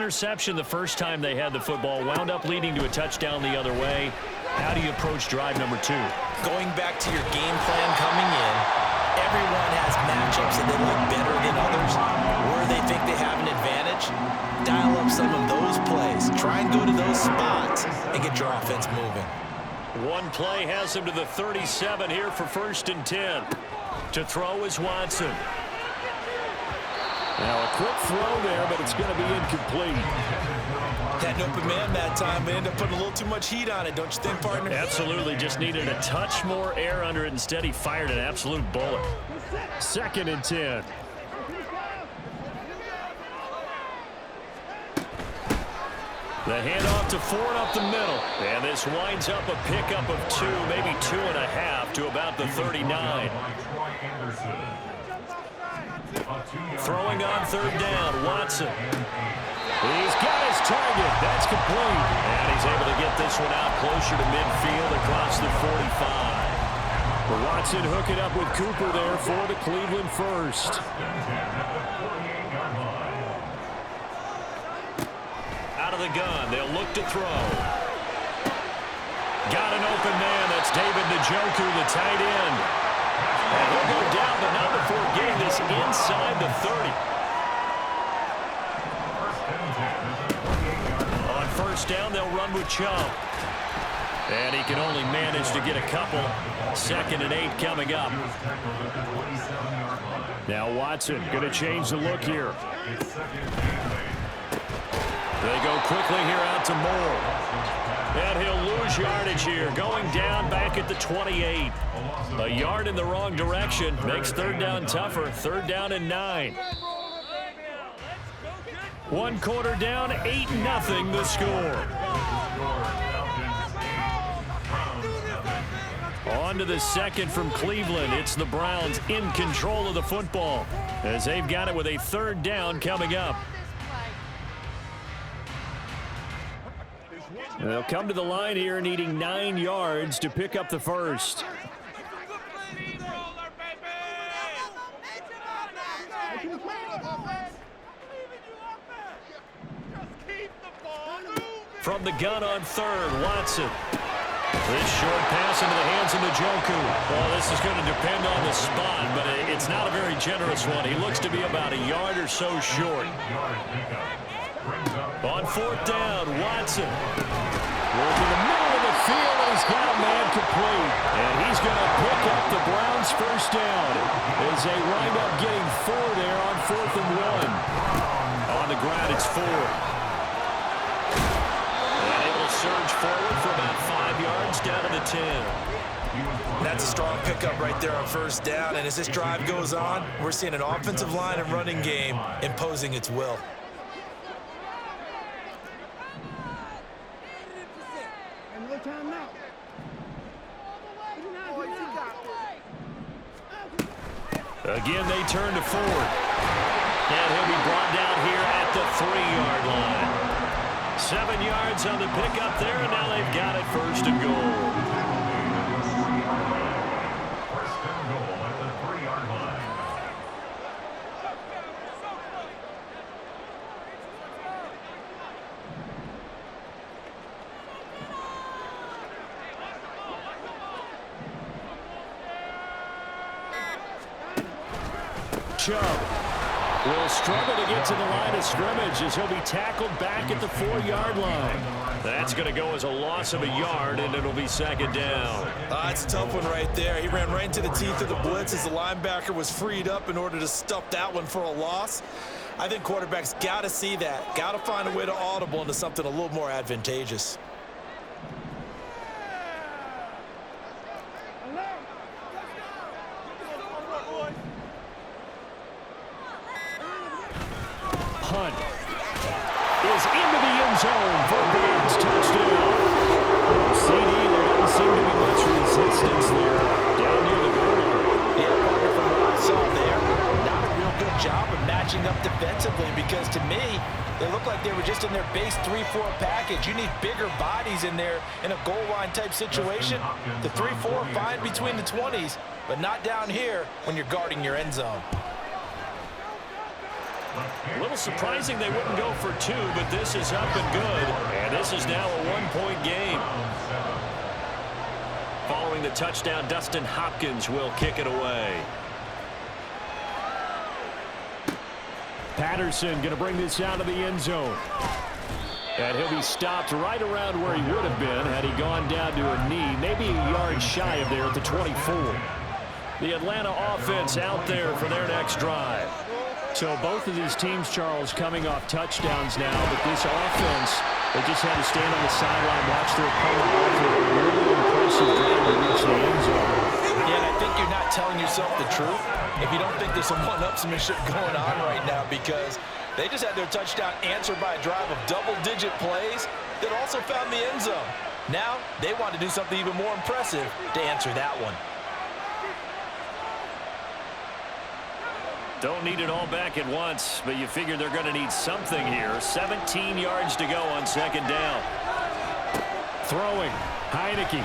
interception the first time they had the football, wound up leading to a touchdown the other way. How do you approach drive number 2? Going back to your game plan coming in, everyone has matchups that they look better than others. Where they think they have an advantage, dial up some of those plays. Try and go to those spots and get your offense moving. One play has him to the 37 here for 1st and 10. To throw is Watson. Now a quick throw there, but it's going to be incomplete. Had an open man that time, but ended up putting a little too much heat on it, don't you think, partner? Absolutely, just needed a touch more air under it. Instead, he fired an absolute bullet. 2nd and 10. The handoff to Ford up the middle. And this winds up a pickup of 2, maybe 2.5 to about the 39. Throwing on 3rd down, Watson. He's got his target. That's complete. And he's able to get this one out closer to midfield across the 45. Watson hook it up with Cooper there for the Cleveland first. Out of the gun, they'll look to throw. Got an open man. That's David Njoku, the tight end. And he'll go down, but not before getting this inside the 30. On 1st down, they'll run with Chubb. And he can only manage to get a couple. 2nd and 8 coming up. Now Watson going to change the look here. They go quickly here out to Moore. And he'll lose yardage here. Going down back at the 28. A yard in the wrong direction. Makes 3rd down tougher. 3rd down and 9. 1 quarter down, 8-0 the score. On to the 2nd from Cleveland. It's the Browns in control of the football as they've got it with a 3rd down coming up. They'll come to the line here needing 9 yards to pick up the first. From the gun on 3rd, Watson. This short pass into the hands of Njoku. Well, this is going to depend on the spot, but it's not a very generous one. He looks to be about a yard or so short. On 4th down, Watson. Working the middle of the field, and he's got a man complete. And he's going to pick up the Browns' 1st down as they wind up getting 4 there on 4th and 1. On the ground, it's Ford. And able to surge forward for about 5 yards down to the 10. That's a strong pickup right there on 1st down. And as this drive goes on, we're seeing an offensive line and running game imposing its will. Again, they turn to Ford. And he'll be brought down here at the 3-yard line. 7 yards on the pickup there, and now they've got it 1st and goal. Chubb will struggle to get to the line of scrimmage as he'll be tackled back at the 4-yard line. That's going to go as a loss of a yard, and it'll be 2nd down. That's a tough one right there. He ran right into the teeth of the blitz as the linebacker was freed up in order to stuff that one for a loss. I think quarterbacks got to see that. Got to find a way to audible into something a little more advantageous. Hunt is into the end zone for a Browns touchdown. CD, there doesn't seem to be much resistance there down near the goal line. Yeah, partner, from what I saw there, not a real good job of matching up defensively, because to me, they look like they were just in their base 3-4 package. You need bigger bodies in there in a goal line type situation. The 3-4 fine between the 20s, but not down here when you're guarding your end zone. A little surprising they wouldn't go for two, but this is up and good. And this is now a one-point game. Following the touchdown, Dustin Hopkins will kick it away. Patterson going to bring this out of the end zone. And he'll be stopped right around where he would have been had he gone down to a knee, maybe a yard shy of there at the 24. The Atlanta offense out there for their next drive. So both of these teams, Charles, coming off touchdowns now, but this offense, they just had to stand on the sideline, watch their opponent go for a really impressive drive to reach the end zone. Yeah, and I think you're not telling yourself the truth if you don't think there's some one-upsmanship going on right now, because they just had their touchdown answered by a drive of double-digit plays that also found the end zone. Now they want to do something even more impressive to answer that one. Don't need it all back at once, but you figure they're going to need something here. 17 yards to go on second down. Throwing, Heineke.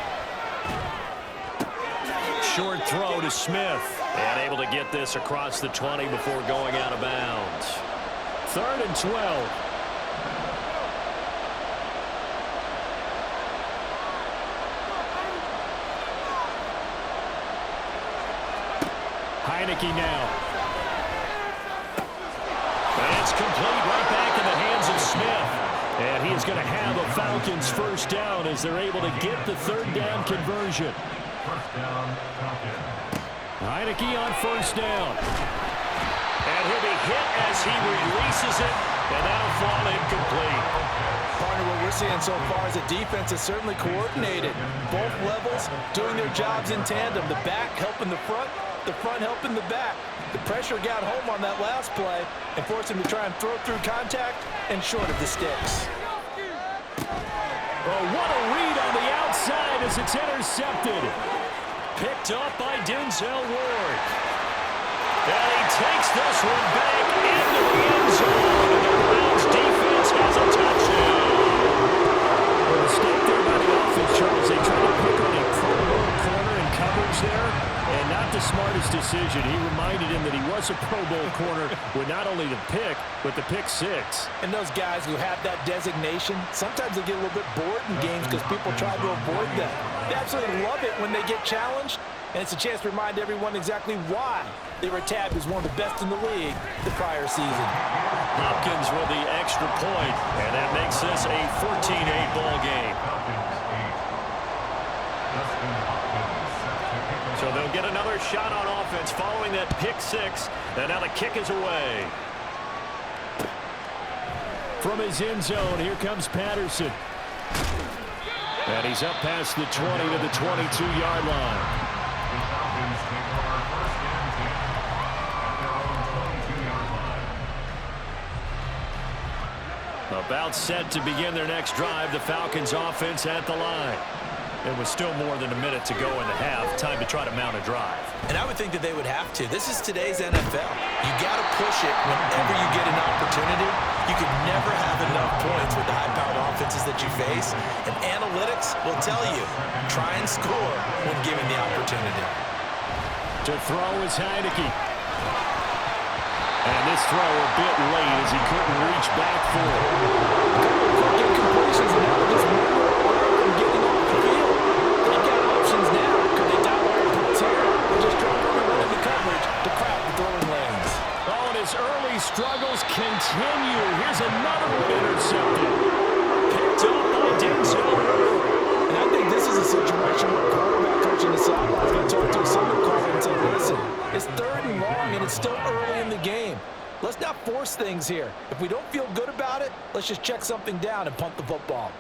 Short throw to Smith. And able to get this across the 20 before going out of bounds. 3rd and 12. Heineke now. It's complete, right back in the hands of Smith. And he's going to have a Falcons first down as they're able to get the 3rd down conversion. Heineke on first down. And he'll be hit as he releases it, and that'll fall incomplete. Partner, what we're seeing so far is the defense is certainly coordinated. Both levels doing their jobs in tandem. The back helping the front helping the back. The pressure got home on that last play and forced him to try and throw through contact and short of the sticks. Oh, what a read on the outside as it's intercepted. Picked up by Denzel Ward. And he takes this one back into the end zone. And the Browns defense has a touchdown. A mistake there by the offense, Charles. They tried to pick on a Pro Bowl corner in coverage there, and not the smartest decision. He reminded him that he was a Pro Bowl corner with not only the pick, but the pick six. And those guys who have that designation, sometimes they get a little bit bored in games because people try to avoid them. They absolutely love it when they get challenged, and it's a chance to remind everyone exactly why they were tabbed as one of the best in the league the prior season. Hopkins with the extra point, and that makes this a 14-8 ball game. So they'll get another shot on offense following that pick six, and now the kick is away. From his end zone, here comes Patterson. And he's up past the 20 to the 22-yard line. About set to begin their next drive, the Falcons offense at the line. It was still more than a minute to go in the half. Time to try to mount a drive. And I would think that they would have to. This is today's NFL. You got to push it whenever you get an opportunity. You could never have enough points with the high-powered offenses that you face. And analytics will tell you, try and score when given the opportunity. To throw is Heineke. And this throw a bit late as he couldn't reach back for it. Quick incompletions and now just one from getting off the field. They've got options now. Could they dial up the blitz here or just drop everyone into coverage to crowd the throwing lanes? Oh, and his early struggles continue. Here's another one intercepted. Picked up by Denzel. And I think this is a situation where a quarterback coach in the sideline is going to talk to a signal caller and say, listen, it's 3rd and long and it's still early in the game. Let's not force things here. If we don't feel good about it, let's just check something down and punt the football.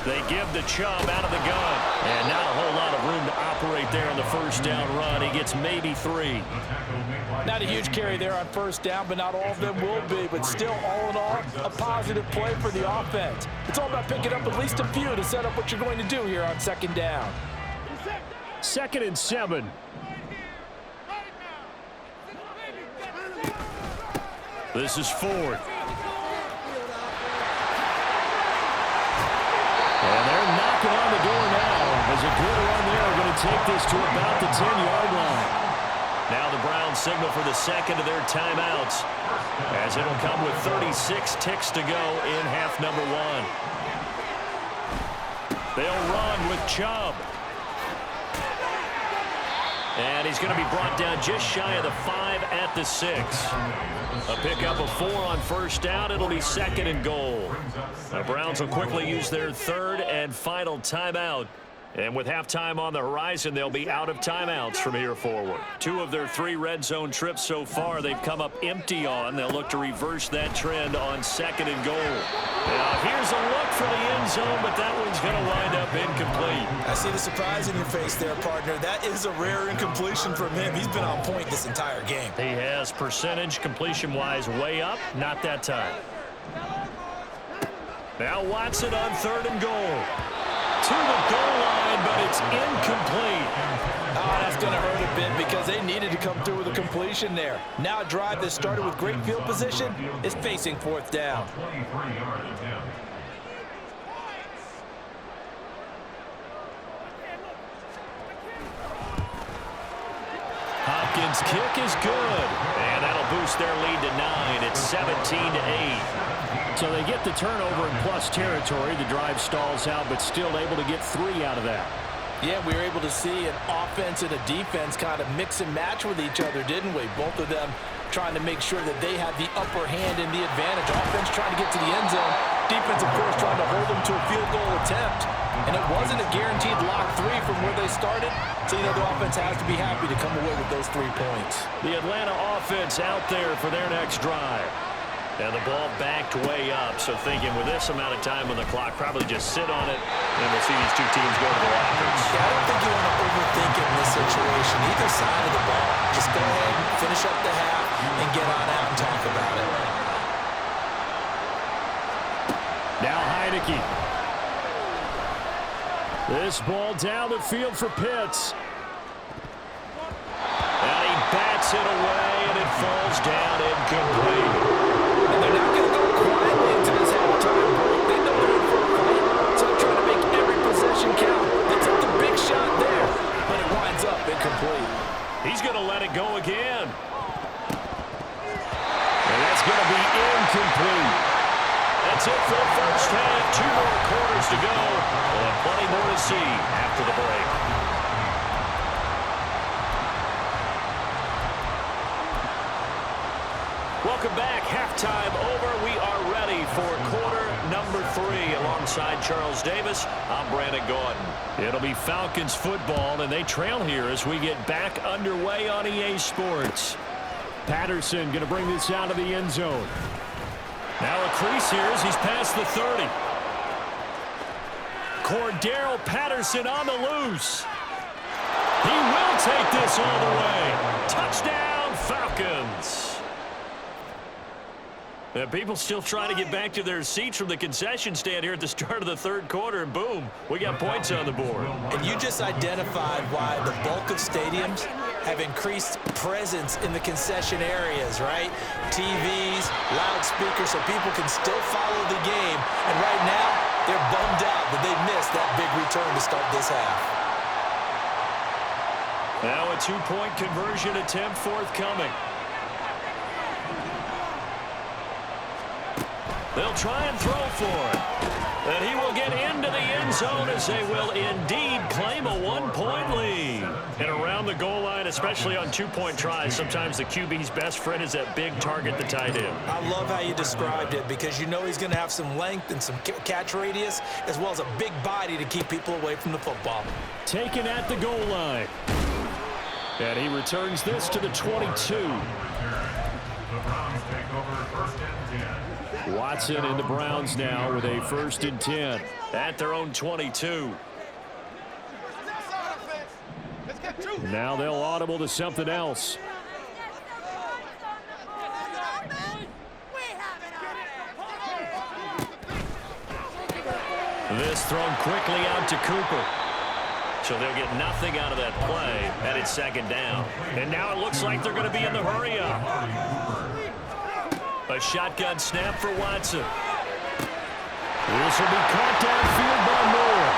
They give the Chubb out of the gun. And not a whole lot of room to operate there on the first down run. He gets maybe 3. Not a huge carry there on first down, but not all of them will be. But still, all in all, a positive play for the offense. It's all about picking up at least a few to set up what you're going to do here on 2nd down. 2nd and 7. This is Ford. Has a good run there. We're going to take this to about the 10-yard line. Now the Browns signal for the second of their timeouts, as it'll come with 36 ticks to go in half number one. They'll run with Chubb. And he's going to be brought down just shy of the 5 at the 6. A pickup of 4 on first down. It'll be second and goal. The Browns will quickly use their third and final timeout. And with halftime on the horizon, they'll be out of timeouts from here forward. 2 of their 3 red zone trips so far, they've come up empty on. They'll look to reverse that trend on second and goal. Now, here's a look for the end zone, but that one's going to wind up incomplete. I see the surprise in your face there, partner. That is a rare incompletion from him. He's been on point this entire game. He has percentage completion-wise way up. Not that time. Now Watson on third and goal. To the goal line, but it's incomplete. Oh, that's going to hurt a bit because they needed to come through with a completion there. Now a drive that started with great field position is facing fourth down. Hopkins' kick is good, and that'll boost their lead to 9. It's 17-8. So they get the turnover in plus territory. The drive stalls out, but still able to get 3 out of that. Yeah, we were able to see an offense and a defense kind of mix and match with each other, didn't we? Both of them trying to make sure that they have the upper hand and the advantage. Offense trying to get to the end zone. Defense, of course, trying to hold them to a field goal attempt. And it wasn't a guaranteed lock 3 from where they started. So, you know, the offense has to be happy to come away with those 3 points. The Atlanta offense out there for their next drive. And the ball backed way up, so thinking with this amount of time on the clock, probably just sit on it, and we'll see these 2 teams go to the lockers. Yeah, I don't think you want to overthink it in this situation. Either side of the ball. Just go ahead and finish up the half and get on out and talk about it. Now Heineke. This ball down the field for Pitts. And he bats it away, and it falls down incomplete. And they're not going to go quietly into this halftime break. They know they're in for a fight, so they're trying to make every possession count. They took the big shot there, but it winds up incomplete. He's going to let it go again. And that's going to be incomplete. That's it for the first half. 2 more quarters to go. We'll have plenty more to see after the break. Welcome back. Halftime over. We are ready for quarter number 3. Alongside Charles Davis, I'm Brandon Gordon. It'll be Falcons football, and they trail here as we get back underway on EA Sports. Patterson going to bring this out of the end zone. Now a crease here as he's past the 30. Cordero Patterson on the loose. He will take this all the way. Touchdown, Falcons. People still trying to get back to their seats from the concession stand here at the start of the third quarter, and boom, we got points on the board. And you just identified why the bulk of stadiums have increased presence in the concession areas, right? TVs, loudspeakers, so people can still follow the game. And right now, they're bummed out that they missed that big return to start this half. Now a 2-point conversion attempt forthcoming. They'll try and throw for it. And he will get into the end zone as they will indeed claim a 1-point lead. And around the goal line, especially on 2-point tries, sometimes the QB's best friend is that big target, the tight end. I love how you described it because you know he's going to have some length and some catch radius as well as a big body to keep people away from the football. Taken at the goal line. And he returns this to the 22. Watson and the Browns now with a 1st and 10. At their own 22. Now they'll audible to something else. This thrown quickly out to Cooper. So they'll get nothing out of that play, and it's 2nd down. And now it looks like they're going to be in the hurry-up. A shotgun snap for Watson. This will be caught downfield by Moore.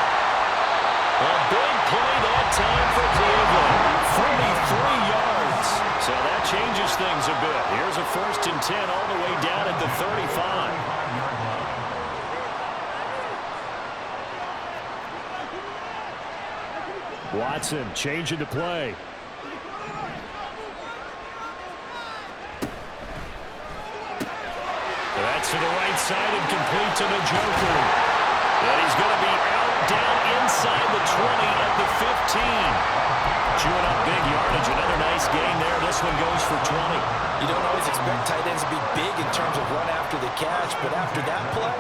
A big first and 10 all the way down at the 35. Watson changing the play. That's to the right side and complete to the Joker. And he's going to be out down inside the 20 at the 15. Chewing up big yardage. Another nice gain there. This one goes for 20. You don't always expect tight ends to be big in terms of run after the catch, but after that play,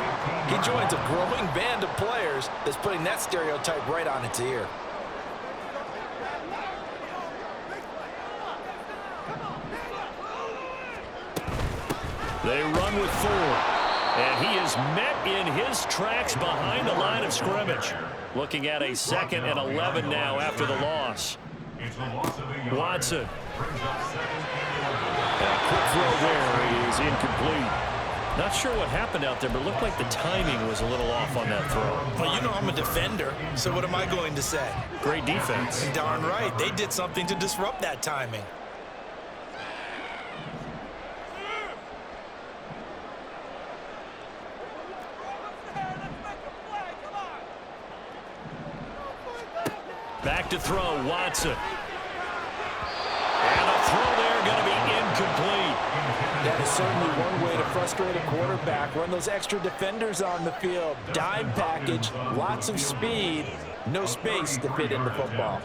he joins a growing band of players that's putting that stereotype right on its ear. They run with 4. And he is met in his tracks behind the line of scrimmage. Looking at a 2nd and 11 now after the loss. Watson. A quick throw there is incomplete. Not sure what happened out there, but it looked like the timing was a little off on that throw. Well, you know I'm a defender, so what am I going to say? Great defense. Darn right. They did something to disrupt that timing. Back to throw, Watson. And a throw there going to be incomplete. That is certainly one way to frustrate a quarterback. Run those extra defenders on the field. Dime package, lots of speed, no space to fit in the football.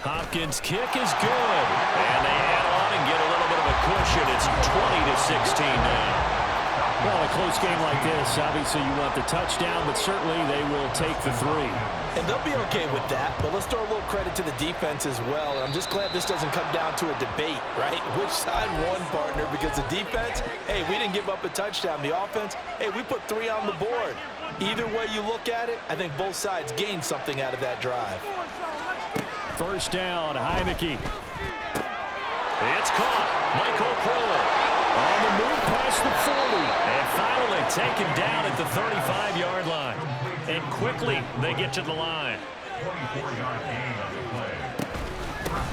Hopkins' kick is good. And they add on and get a little bit of a cushion. It's 20-16 now. Well, a close game like this, obviously you want the touchdown, but certainly they will take the 3. And they'll be okay with that, but let's throw a little credit to the defense as well. And I'm just glad this doesn't come down to a debate, right? Which side won, partner? Because the defense, hey, we didn't give up a touchdown. The offense, hey, we put 3 on the board. Either way you look at it, I think both sides gained something out of that drive. First down, Heineke. It's caught. Michael Crowell on the move past the 40. And finally taken down at the 35-yard line. And quickly they get to the line.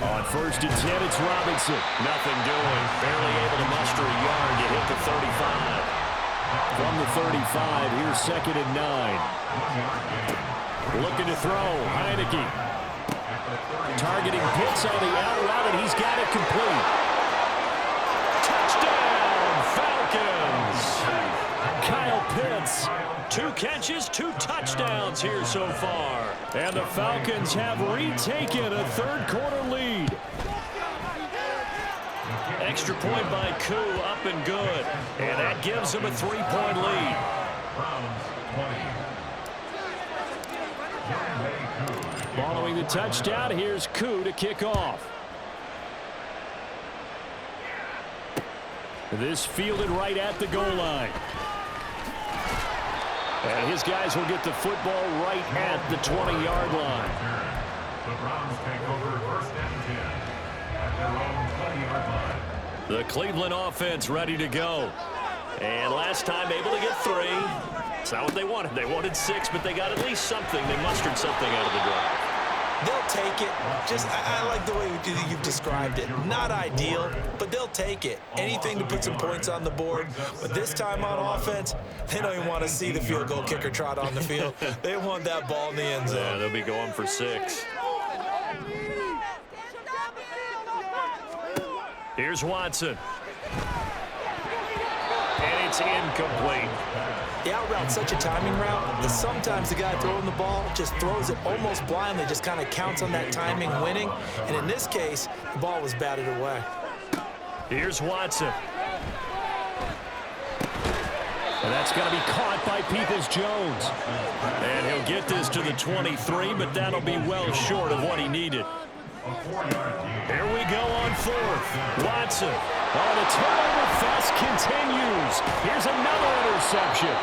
On first and 10, it's Robinson. Nothing doing. Barely able to muster a yard to hit the 35. From the 35, here's 2nd and 9. Looking to throw, Heineke. Targeting Pitts on the out route, and he's got it complete. Touchdown, Falcons! Kyle Pitts, 2 catches, 2 touchdowns here so far. And the Falcons have retaken a third-quarter lead. Extra point by Koo, up and good. And that gives them a 3-point lead. Following the touchdown, here's Koo to kick off. This fielded right at the goal line. And his guys will get the football right at the 20-yard line. The Browns take over first and 10 at their own 20-yard line. The Cleveland offense ready to go. And last time able to get 3. It's not what they wanted. They wanted 6, but they got at least something. They mustered something out of the drive. They'll take it. Just, I like the way you've described it. Not ideal, but they'll take it. Anything to put some points on the board. But this time on offense, they don't even want to see the field goal kicker trot on the field. They want that ball in the end zone. Yeah, they'll be going for 6. Here's Watson. And it's incomplete. The out route's such a timing route that sometimes the guy throwing the ball just throws it almost blindly, just kind of counts on that timing winning. And in this case, the ball was batted away. Here's Watson. And that's going to be caught by Peoples-Jones. And he'll get this to the 23, but that'll be well short of what he needed. Here we go on 4th. Watson. Oh, the turnover fest continues. Here's another interception.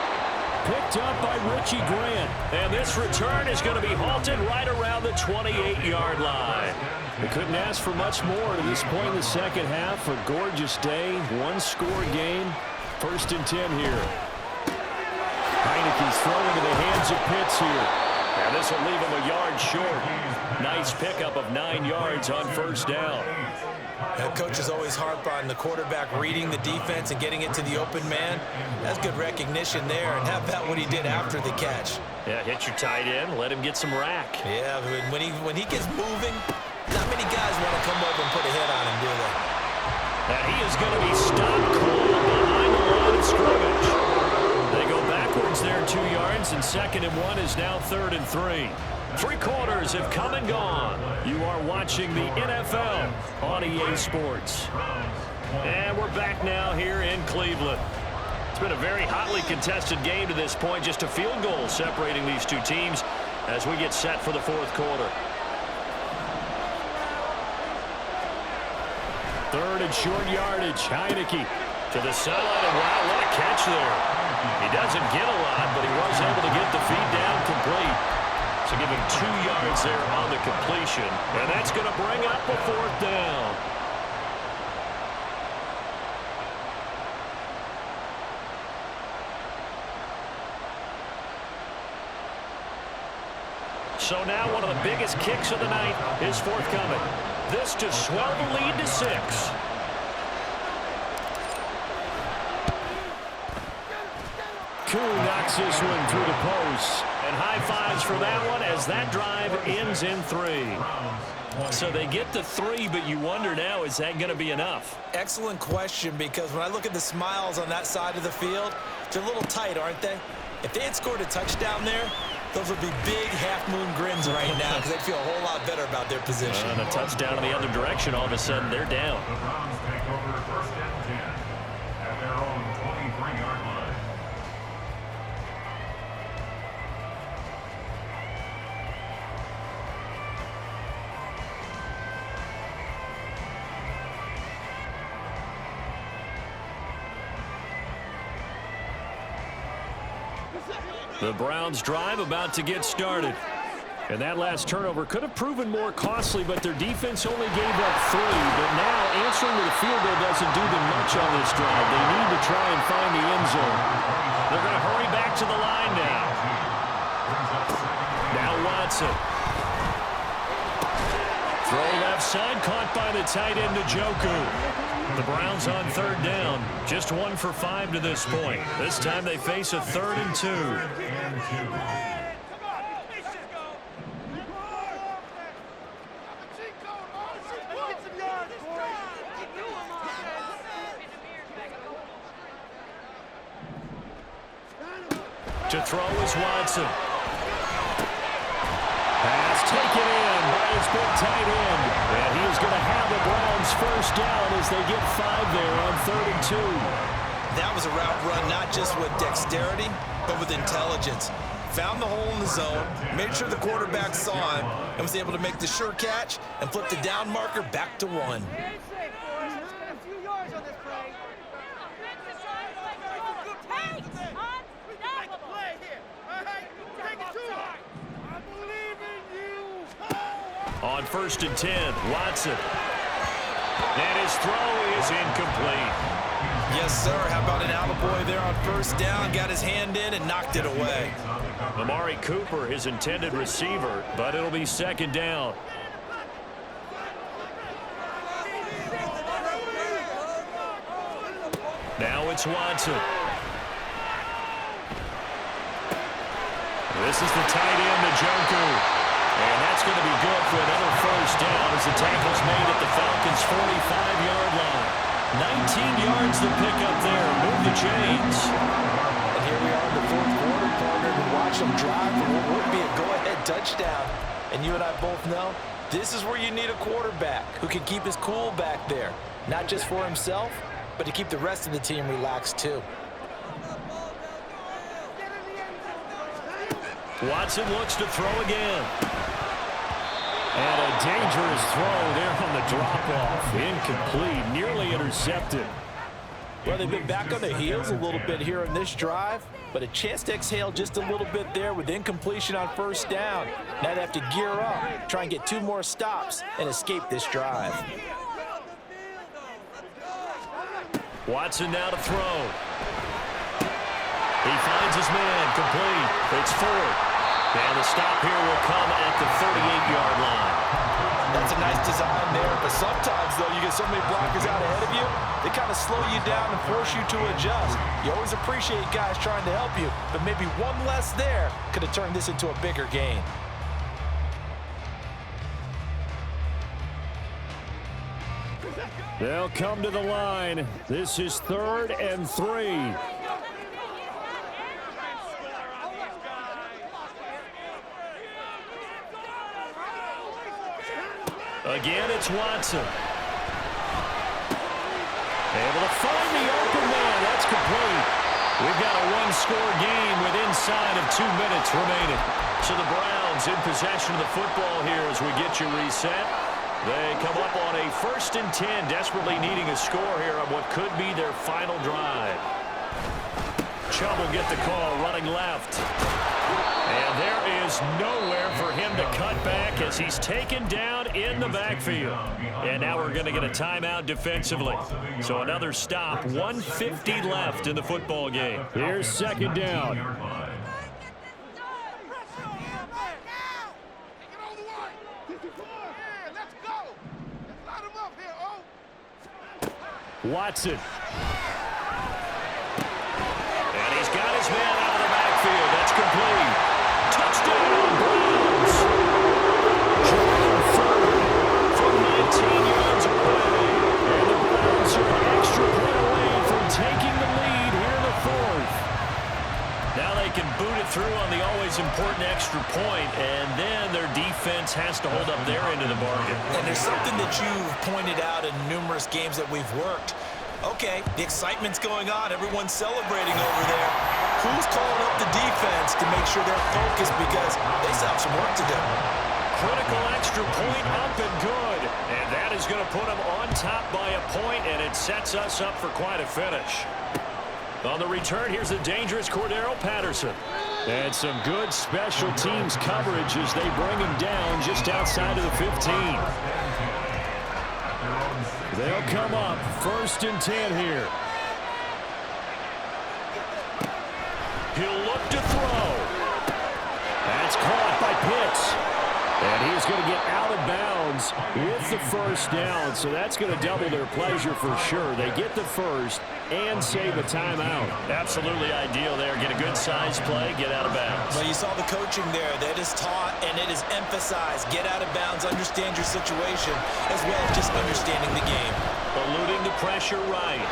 Picked up by Richie Grant. And this return is going to be halted right around the 28-yard line. They couldn't ask for much more to this point in the second half. A gorgeous day, 1-score game. First and 10 here. Heineke's thrown into the hands of Pitts here. And this will leave him a yard short. Nice pickup of 9 yards on first down. Coaches always harp on the quarterback reading the defense and getting it to the open man. That's good recognition there. And how about what he did after the catch? Yeah, hit your tight end, let him get some rack. Yeah, when he gets moving, not many guys want to come over and put a hit on him, do they? And he is going to be stopped cold behind the line of scrimmage. They go backwards there 2 yards, and 2nd and 1 is now 3rd and 3. 3 quarters have come and gone. You are watching the NFL on EA Sports. And we're back now here in Cleveland. It's been a very hotly contested game to this point. Just a field goal separating these two teams as we get set for the 4th quarter. 3rd and short yardage. Heineke to the sideline, and wow, what a catch there. He doesn't get a lot, but he was able to get the feed down complete. So give him 2 yards there on the completion, and that's going to bring up a 4th down. So now one of the biggest kicks of the night is forthcoming. This to swell the lead to 6. Koo knocks this one through the post. And high fives for that one as that drive ends in 3. So they get to 3, but you wonder now, is that going to be enough? Excellent question, because when I look at the smiles on that side of the field, they're a little tight, aren't they? If they had scored a touchdown there, those would be big half-moon grins right now because they'd feel a whole lot better about their position. And a touchdown in the other direction, all of a sudden they're down. The Browns take over 1st and 10 at their own 23-yard line. The Browns drive about to get started. And that last turnover could have proven more costly, but their defense only gave up 3. But now answering to the field goal doesn't do them much on this drive. They need to try and find the end zone. They're going to hurry back to the line now. Now Watson. Throw left side, caught by the tight end Njoku. The Browns on 3rd down. Just 1 for 5 to this point. This time they face a 3rd and 2. To throw is Watson. Pass taken in by his big tight end. And he is going to have the Browns 1st down as they get 5 there on 3rd and 2. That was a route run not just with dexterity, but with intelligence. Found the hole in the zone, made sure the quarterback saw him, and was able to make the sure catch and flip the down marker back to 1. On 1st and 10, Watson. And his throw is incomplete. Yes, sir. How about an attaboy there on 1st down? Got his hand in and knocked it away. Amari Cooper, his intended receiver, but it'll be 2nd down. Now it's Watson. This is the tight end, Njoku. And that's going to be good for another 1st down as the tackle's made at the Falcons' 45-yard line. 19 yards to pick up there. Move the chains. And here we are in the 4th quarter, partner, to watch them drive for what would be a go-ahead touchdown. And you and I both know this is where you need a quarterback who can keep his cool back there. Not just for himself, but to keep the rest of the team relaxed too. Watson looks to throw again. And a dangerous throw there on the drop-off. Incomplete, nearly intercepted. Well, they've been back on their heels a little bit here in this drive, but a chance to exhale just a little bit there with incompletion on 1st down. Now they have to gear up, try and get 2 more stops, and escape this drive. Watson now to throw. He finds his man, complete. It's 4th. And the stop here will come at the 38-yard line. That's a nice design there, but sometimes, though, you get so many blockers out ahead of you, they kind of slow you down and force you to adjust. You always appreciate guys trying to help you, but maybe one less there could have turned this into a bigger gain. They'll come to the line. This is 3rd and 3. Again, it's Watson. Able to find the open man. That's complete. We've got a one-score game with inside of 2 minutes remaining. So the Browns in possession of the football here as we get you reset. They come up on a 1st and 10, desperately needing a score here on what could be their final drive. Chubb will get the call, running left. And there is nowhere for him to cut back as he's taken down in the backfield. And now we're going to get a timeout defensively. So another stop, 1:50 left in the football game. Here's 2nd down. Watson. And he's got his man out of the backfield. That's complete. Touchdown, Browns. Jordan from 19 yards away. And the Browns are an extra point away from taking the lead here in the 4th. Now they can boot it through on the always important extra point, and then their defense has to hold up their end of the bargain. And there's something that you've pointed out in numerous games that we've worked. Okay, the excitement's going on. Everyone's celebrating over there. Who's calling up the defense to make sure they're focused because they still have some work to do? Critical extra point up and good. And that is going to put them on top by a point, and it sets us up for quite a finish. On the return, here's the dangerous Cordero Patterson. And some good special teams coverage as they bring him down just outside of the 15. They'll come up 1st and 10 here. He'll look to throw. That's caught by Pitts. And he's going to get out of bounds with the 1st down, so that's going to double their pleasure for sure. They get the 1st and save a timeout. Absolutely ideal there. Get a good size play, get out of bounds. Well, you saw the coaching there. That is taught and it is emphasized. Get out of bounds, understand your situation, as well as just understanding the game. Eluding the pressure right.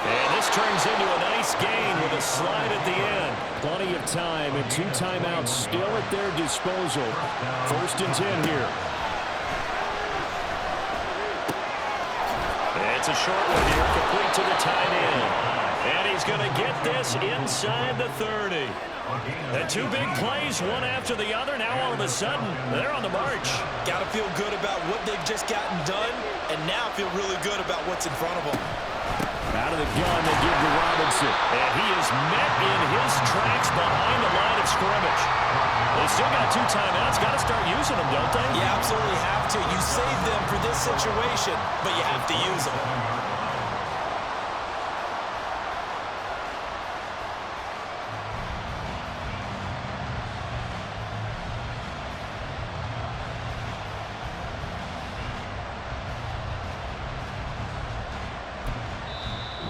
And this turns into a nice gain with a slide at the end. Plenty of time and 2 timeouts still at their disposal. 1st and 10 here. It's a short one here, complete to the tight end. And he's going to get this inside the 30. And 2 big plays, one after the other. Now all of a sudden, they're on the march. Got to feel good about what they've just gotten done, and now feel really good about what's in front of them. Out of the gun, they give to Robinson. And he is met in his tracks behind the line of scrimmage. They still got 2 timeouts. Got to start using them, don't they? You absolutely have to. You save them for this situation, but you have to use them.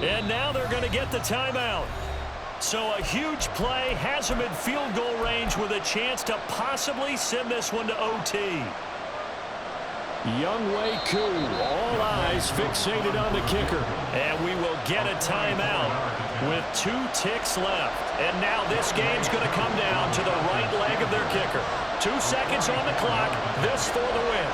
And now they're going to get the timeout. So a huge play has them in field goal range with a chance to possibly send this one to OT. Younghoe Koo, all eyes fixated on the kicker. And we will get a timeout with 2 ticks left. And now this game's going to come down to the right leg of their kicker. 2 seconds on the clock. This for the win.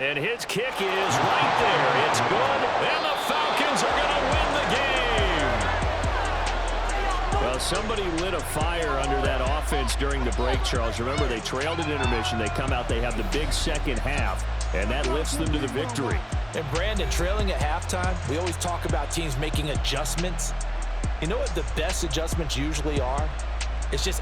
And his kick is right there. It's good. And the Falcons are going to win the game. Well, somebody lit a fire under that offense during the break, Charles. Remember, they trailed at intermission. They come out, they have the big second half, and that lifts them to the victory. And Brandon, trailing at halftime, we always talk about teams making adjustments. You know what the best adjustments usually are? It's just